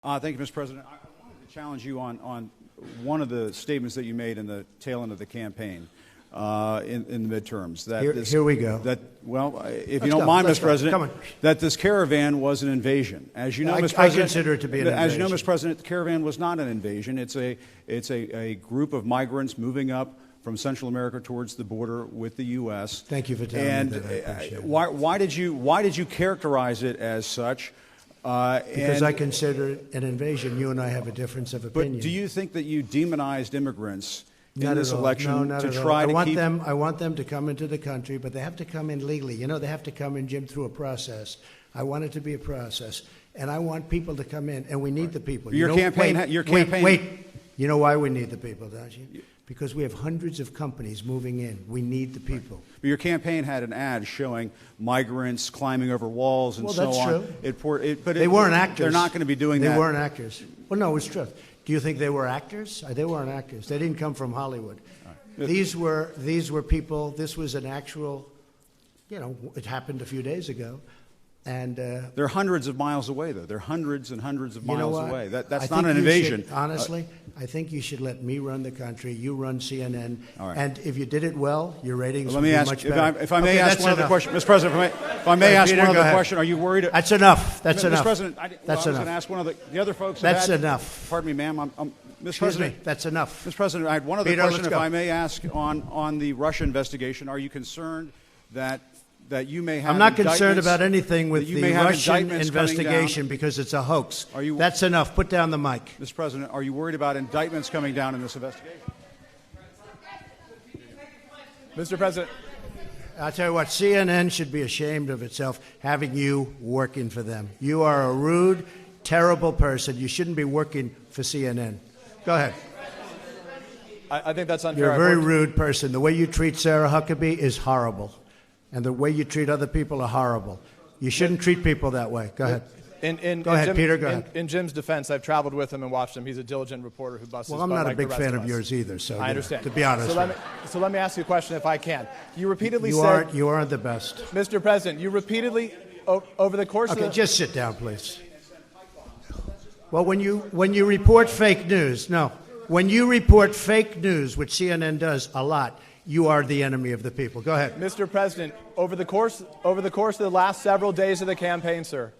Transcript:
Thank you, Mr. President. I wanted to challenge you on one of the statements that you made in the tail end of the campaign in the midterms. Here we go. If you don't mind, Mr. President, that this caravan was an invasion. As you know, Mr. President, I consider it to be an invasion. As you know, Mr. President, the caravan was not an invasion. It's a group of migrants moving up from Central America towards the border with the U.S. Thank you for telling me that. I appreciate it. Why did you characterize it as such? Because I consider it an invasion. You and I have a difference of opinion. But do you think that you demonized immigrants in this election to try to keep them? I want them to come into the country, but they have to come in legally. You know, they have to come in, Jim, through a process. I want it to be a process, and I want people to come in, and we need the people. Your campaign. Wait. You know why we need the people, don't you? Because we have hundreds of companies moving in. We need the people. But your campaign had an ad showing migrants climbing over walls and so on. That's true. But they weren't actors. They're not going to be doing that. They weren't actors. Well, no, it's true. Do you think they were actors? They weren't actors. They didn't come from Hollywood. Right. These were people. This was an actual, it happened a few days ago. And they're hundreds of miles away, though. They're hundreds and hundreds of miles away. That's not an invasion. Honestly, I think you should let me run the country. You run CNN. Right. And if you did it well, your ratings would be much better. If I may ask one other question, Mr. President, if I may ask one other question, are you worried? That's enough. That's enough. Mr. President, I was going to ask one of the other folks. That's enough. Pardon me, ma'am. Mr. President, that's enough. Mr. President, I had one other question, if I may ask, on the Russia investigation. Are you concerned that you may have? I'm not concerned about anything with the Russian investigation because it's a hoax. That's enough. Put down the mic. Mr. President, are you worried about indictments coming down in this investigation? Mr. President. I'll tell you what, CNN should be ashamed of itself having you working for them. You are a rude, terrible person. You shouldn't be working for CNN. Go ahead. I think that's unfair. You're a very rude person. The way you treat Sarah Huckabee is horrible. And the way you treat other people are horrible. You shouldn't treat people that way. Go ahead. Go ahead, Peter. Go ahead. In Jim's defense, I've traveled with him and watched him. He's a diligent reporter who busts his butt. Well, I'm not a big fan of yours either. So I understand. To be honest. So let me ask you a question, if I can. You repeatedly said you aren't the best, Mr. President. You repeatedly over the course of the just sit down, please. Well, when you report fake news, when you report fake news, which CNN does a lot, you are the enemy of the people. Go ahead. Mr. President, over the course of the last several days of the campaign, sir,